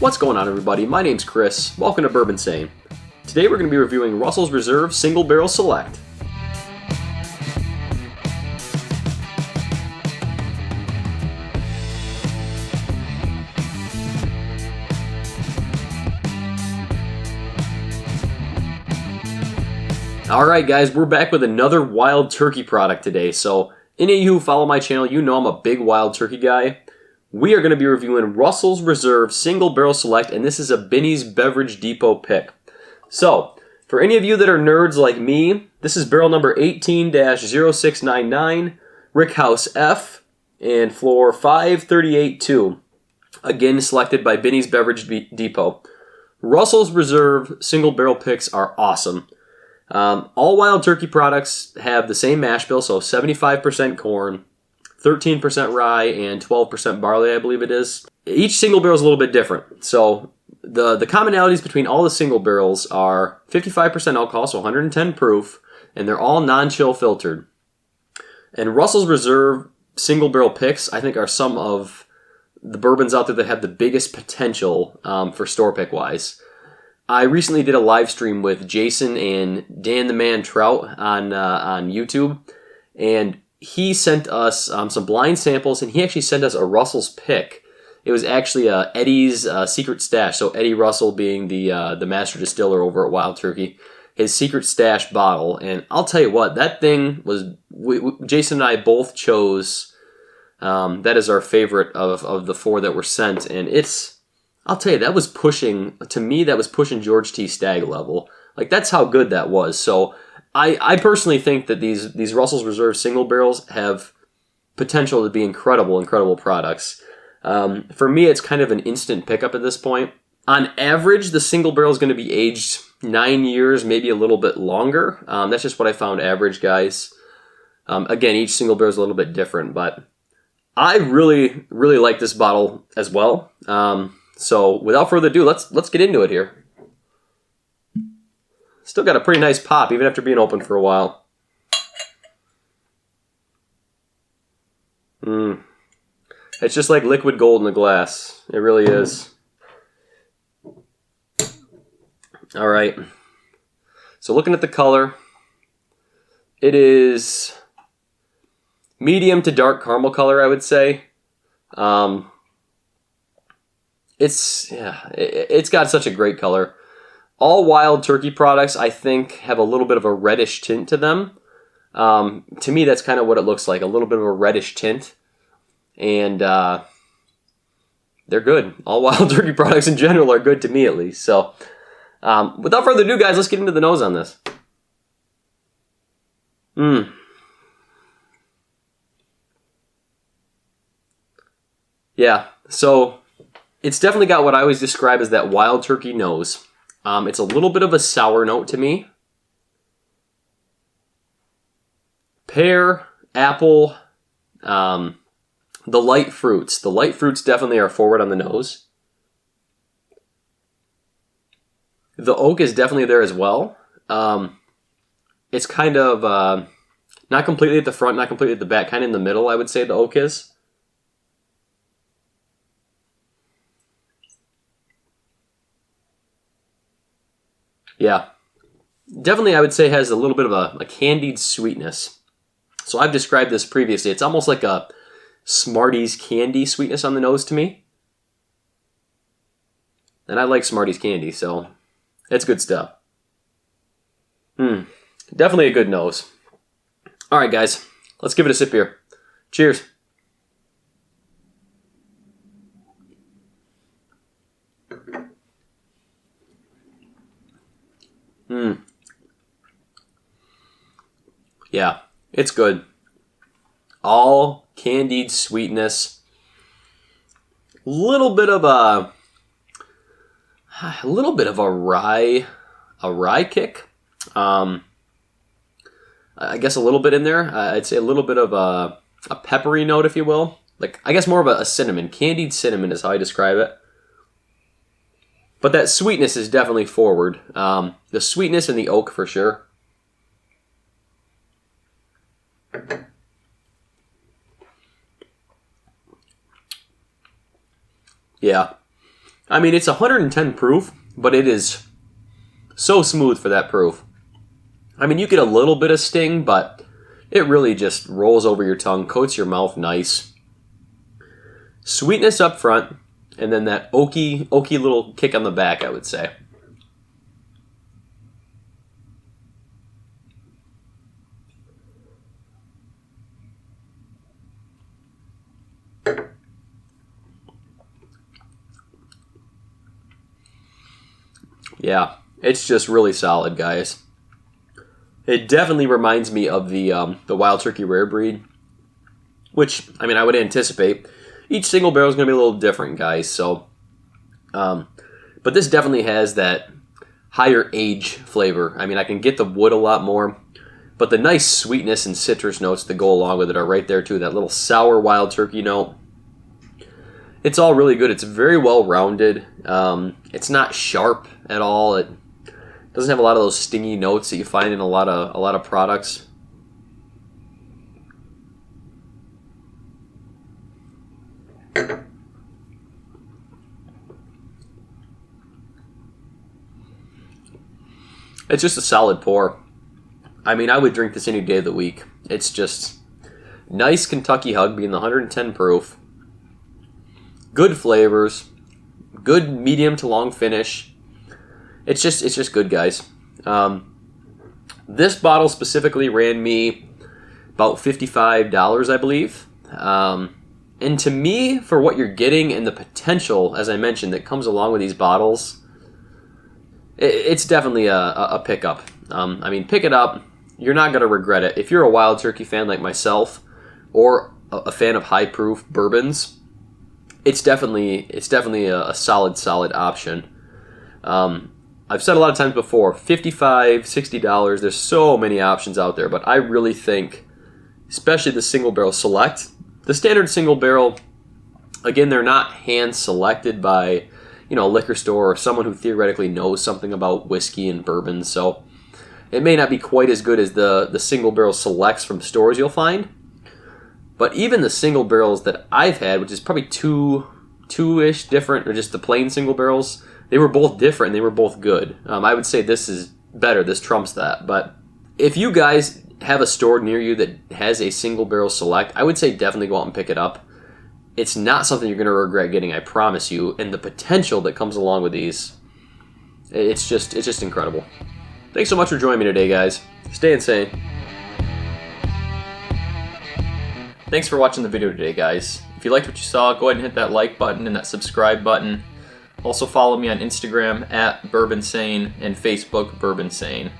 What's going on, everybody? My name's Chris. Welcome to Bourbinsane. Today we're going to be reviewing Russell's Reserve Single Barrel Select. Alright guys, we're back with another Wild Turkey product today. So, any of you who follow my channel, you know I'm a big Wild Turkey guy. We are going to be reviewing Russell's Reserve Single Barrel Select, and this is a Binny's Beverage Depot pick. So, for any of you that are nerds like me, this is barrel number 18-0699, Rickhouse F, and floor 538-2. Again, selected by Binny's Beverage Depot. Russell's Reserve single barrel picks are awesome. All Wild Turkey products have the same mash bill, so 75% corn, 13% rye, and 12% barley, I believe it is. Each single barrel is a little bit different. So the commonalities between all the single barrels are 55% alcohol, so 110 proof, and they're all non-chill filtered. And Russell's Reserve single barrel picks, I think, are some of the bourbons out there that have the biggest potential for store pick wise. I recently did a live stream with Jason and Dan the Man Trout on YouTube, and he sent us some blind samples, and he actually sent us a Russell's pick. It was actually Eddie's secret stash. So Eddie Russell being the master distiller over at Wild Turkey, his secret stash bottle. And I'll tell you what, that thing was. Jason and I both chose. That is our favorite of the four that were sent, and it's. I'll tell you, that was pushing to me. That was pushing George T. Stagg level. Like, that's how good that was. So. I personally think that these Russell's Reserve single barrels have potential to be incredible products. For me, it's kind of an instant pickup at this point. On average, the single barrel is going to be aged 9 years, maybe a little bit longer. That's just what I found average, guys. Again, each single barrel is a little bit different, but I really like this bottle as well. So without further ado, let's get into it here. Still got a pretty nice pop, even after being open for a while. It's just like liquid gold in a glass. It really is. Alright. So looking at the color, it is medium to dark caramel color, I would say. It's got such a great color. All Wild Turkey products, I think, have a little bit of a reddish tint to them. To me, that's kind of what it looks like, a little bit of a reddish tint. And they're good. All Wild Turkey products in general are good to me, at least. So, without further ado, guys, let's get into the nose on this. Yeah, so it's definitely got what I always describe as that Wild Turkey nose. It's a little bit of a sour note to me. Pear, apple, the light fruits. The light fruits definitely are forward on the nose. The oak is definitely there as well. It's kind of not completely at the front, not completely at the back, kind of in the middle, I would say the oak is. Yeah, definitely I would say has a little bit of a candied sweetness. So I've described this previously. It's almost like a Smarties candy sweetness on the nose to me. And I like Smarties candy, so it's good stuff. Definitely a good nose. All right, guys, let's give it a sip here. Cheers. Yeah, it's good. All candied sweetness. Little bit of a rye kick. I guess a little bit in there. I'd say a little bit of a peppery note, if you will. Like, I guess more of a cinnamon. Candied cinnamon is how I describe it. But that sweetness is definitely forward. The sweetness and the oak for sure. Yeah. I mean, it's 110 proof, but it is so smooth for that proof. I mean, you get a little bit of sting, but it really just rolls over your tongue, coats your mouth nice. Sweetness up front, and then that oaky little kick on the back, I would say. Yeah, it's just really solid, guys. It definitely reminds me of the Wild Turkey Rare Breed, which, I mean, I would anticipate. Each single barrel is going to be a little different, guys. So, but this definitely has that higher age flavor. I mean, I can get the wood a lot more, but the nice sweetness and citrus notes that go along with it are right there too. That little sour Wild Turkey note. It's all really good. It's very well rounded. It's not sharp at all. It doesn't have a lot of those stingy notes that you find in a lot of products. It's just a solid pour. I mean, I would drink this any day of the week. It's just nice Kentucky Hug, being the 110 proof. Good flavors, good medium to long finish. It's just good, guys. This bottle specifically ran me about $55, I believe. And to me, for what you're getting and the potential, as I mentioned, that comes along with these bottles, it's definitely a pickup. I mean, pick it up. You're not going to regret it. If you're a Wild Turkey fan like myself, or a fan of high proof bourbons, it's definitely a solid option. I've said a lot of times before, $55, $60, there's so many options out there, but I really think, especially the single barrel select, the standard single barrel, again, they're not hand selected by, a liquor store or someone who theoretically knows something about whiskey and bourbon, so it may not be quite as good as the single barrel selects from stores you'll find. But even the single barrels that I've had, which is probably two-ish different, or just the plain single barrels, they were both different. They were both good. I would say this is better. This trumps that. But if you guys have a store near you that has a single barrel select, I would say definitely go out and pick it up. It's not something you're going to regret getting, I promise you. And the potential that comes along with these, it's just incredible. Thanks so much for joining me today, guys. Stay insane. Thanks for watching the video today, guys. If you liked what you saw, go ahead and hit that like button and that subscribe button. Also follow me on Instagram at Bourbinsane and Facebook Bourbinsane.